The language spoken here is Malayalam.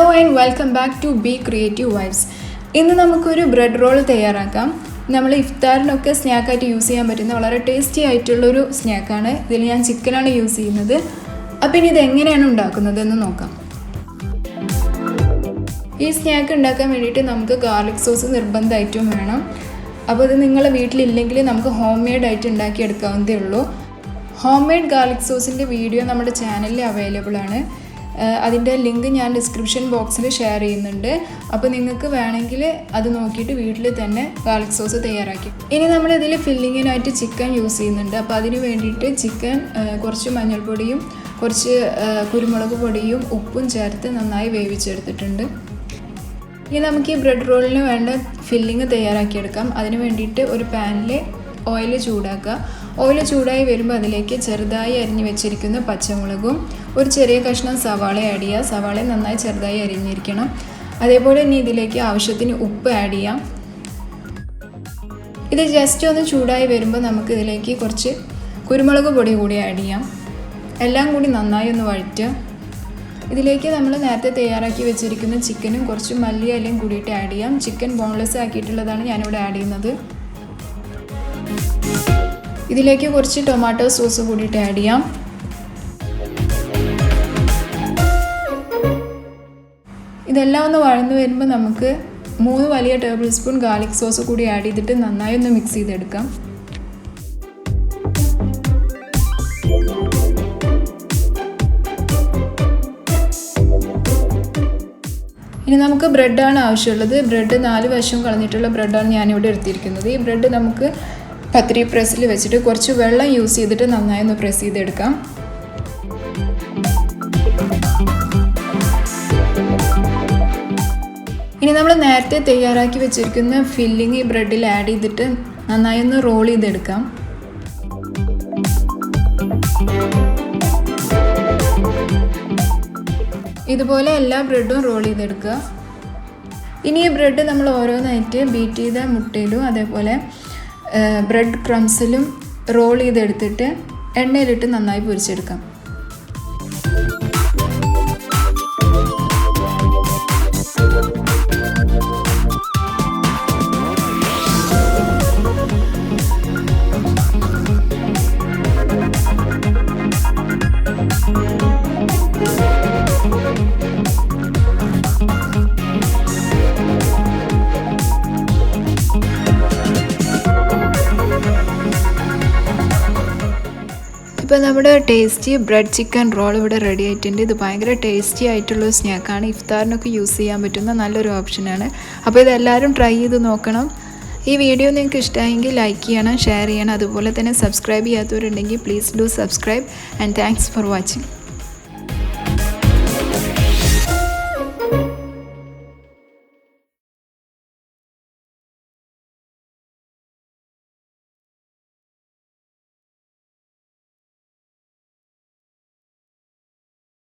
Hello and welcome back to Be Creative Vibes. ഇന്ന് നമുക്കൊരു ബ്രെഡ് റോൾ തയ്യാറാക്കാം. നമ്മൾ ഇഫ്താറിനൊക്കെ സ്നാക്കായിട്ട് യൂസ് ചെയ്യാൻ പറ്റുന്ന വളരെ ടേസ്റ്റി ആയിട്ടുള്ളൊരു സ്നാക്കാണ്. ഇതിൽ ഞാൻ ചിക്കനാണ് യൂസ് ചെയ്യുന്നത്. അപ്പോൾ ഇനി ഇത് എങ്ങനെയാണ് ഉണ്ടാക്കുന്നതെന്ന് നോക്കാം. ഈ സ്നാക്ക് ഉണ്ടാക്കാൻ വേണ്ടിയിട്ട് നമുക്ക് ഗാർലിക് സോസ് നിർബന്ധമായിട്ടും വേണം. അപ്പോൾ ഇത് നിങ്ങളുടെ വീട്ടിലില്ലെങ്കിൽ നമുക്ക് ഹോം മെയ്ഡ് ആയിട്ട് ഉണ്ടാക്കിയെടുക്കാവുന്നതേ ഉള്ളൂ. ഹോം മെയ്ഡ് ഗാർലിക് സോസിൻ്റെ വീഡിയോ നമ്മുടെ ചാനലിൽ അവൈലബിൾ ആണ്. അതിൻ്റെ ലിങ്ക് ഞാൻ ഡിസ്ക്രിപ്ഷൻ ബോക്സിൽ ഷെയർ ചെയ്യുന്നുണ്ട്. അപ്പോൾ നിങ്ങൾക്ക് വേണമെങ്കിൽ അത് നോക്കിയിട്ട് വീട്ടിൽ തന്നെ ഗാർലിക് സോസ് തയ്യാറാക്കി. ഇനി നമ്മളിതിൽ ഫില്ലിങ്ങിനായിട്ട് ചിക്കൻ യൂസ് ചെയ്യുന്നുണ്ട്. അപ്പോൾ അതിന് വേണ്ടിയിട്ട് ചിക്കൻ കുറച്ച് മഞ്ഞൾപ്പൊടിയും കുറച്ച് കുരുമുളക് പൊടിയും ഉപ്പും ചേർത്ത് നന്നായി വേവിച്ചെടുത്തിട്ടുണ്ട്. ഇനി നമുക്ക് ഈ ബ്രെഡ് റോളിന് വേണ്ട ഫില്ലിങ് തയ്യാറാക്കിയെടുക്കാം. അതിന് വേണ്ടിയിട്ട് ഒരു പാനിൽ ഓയിൽ ചൂടാക്കുക. ഓയിൽ ചൂടായി വരുമ്പോൾ അതിലേക്ക് ചെറുതായി അരിഞ്ഞു വെച്ചിരിക്കുന്ന പച്ചമുളകും ഒരു ചെറിയ കഷ്ണം സവാള ആഡ് ചെയ്യുക. സവാള നന്നായി ചെറുതായി അരിഞ്ഞിരിക്കണം. അതേപോലെ ഇനി ഇതിലേക്ക് ആവശ്യത്തിന് ഉപ്പ് ആഡ് ചെയ്യാം. ഇത് ജസ്റ്റ് ഒന്ന് ചൂടായി വരുമ്പോൾ നമുക്ക് ഇതിലേക്ക് കുറച്ച് കുരുമുളക് പൊടി കൂടി ആഡ് ചെയ്യാം. എല്ലാം കൂടി നന്നായി ഒന്ന് വഴറ്റുക. ഇതിലേക്ക് നമ്മൾ നേരത്തെ തയ്യാറാക്കി വെച്ചിരിക്കുന്ന ചിക്കനും കുറച്ച് മല്ലിയിലയും കൂടിയിട്ട് ആഡ് ചെയ്യാം. ചിക്കൻ ബോൺലെസ് ആക്കിയിട്ടുള്ളതാണ് ഞാനിവിടെ ആഡ് ചെയ്യുന്നത്. ഇതിലേക്ക് കുറച്ച് ടൊമാറ്റോ സോസ് കൂടിയിട്ട് ആഡ് ചെയ്യാം. ഇതെല്ലാം ഒന്ന് വഴന്നു വരുമ്പോൾ നമുക്ക് 3 വലിയ ടേബിൾ സ്പൂൺ ഗാർലിക് സോസ് കൂടി ആഡ് ചെയ്തിട്ട് നന്നായി ഒന്ന് മിക്സ് ചെയ്തെടുക്കാം. ഇനി നമുക്ക് ബ്രെഡാണ് ആവശ്യമുള്ളത്. ബ്രെഡ് 4 വശം കളഞ്ഞിട്ടുള്ള ബ്രെഡാണ് ഞാനിവിടെ എടുത്തിരിക്കുന്നത്. ഈ ബ്രെഡ് നമുക്ക് പത്തിരി പ്രസ്സിൽ വെച്ചിട്ട് കുറച്ച് വെള്ളം യൂസ് ചെയ്തിട്ട് നന്നായി ഒന്ന് പ്രസ് ചെയ്തെടുക്കാം. ഇനി നമ്മൾ നേരത്തെ തയ്യാറാക്കി വെച്ചിരിക്കുന്ന ഫില്ലിങ് ഈ ബ്രെഡിൽ ആഡ് ചെയ്തിട്ട് നന്നായി ഒന്ന് റോൾ ചെയ്തെടുക്കാം. ഇതുപോലെ എല്ലാ ബ്രെഡും റോൾ ചെയ്തെടുക്കുക. ഇനി ഈ ബ്രെഡ് നമ്മൾ ഓരോന്നായിട്ട് ബീറ്റ് ചെയ്ത മുട്ടയിലും അതേപോലെ ബ്രെഡ് ക്രംസിലും റോൾ ചെയ്തെടുത്തിട്ട് എണ്ണയിലിട്ട് നന്നായി പൊരിച്ചെടുക്കാം. ഇപ്പോൾ നമ്മുടെ ടേസ്റ്റി ബ്രെഡ് ചിക്കൻ റോൾ ഇവിടെ റെഡി ആയിട്ടുണ്ട്. ഇത് ഭയങ്കര ടേസ്റ്റി ആയിട്ടുള്ള സ്നാക്കാണ്. ഇഫ്താറിനൊക്കെ യൂസ് ചെയ്യാൻ പറ്റുന്ന നല്ലൊരു ഓപ്ഷനാണ്. അപ്പോൾ ഇതെല്ലാവരും ട്രൈ ചെയ്ത് നോക്കണം. ഈ വീഡിയോ നിങ്ങൾക്ക് ഇഷ്ടമായെങ്കിൽ ലൈക്ക് ചെയ്യണം, ഷെയർ ചെയ്യണം. അതുപോലെ തന്നെ സബ്സ്ക്രൈബ് ചെയ്യാത്തവരുണ്ടെങ്കിൽ please do subscribe and thanks for watching.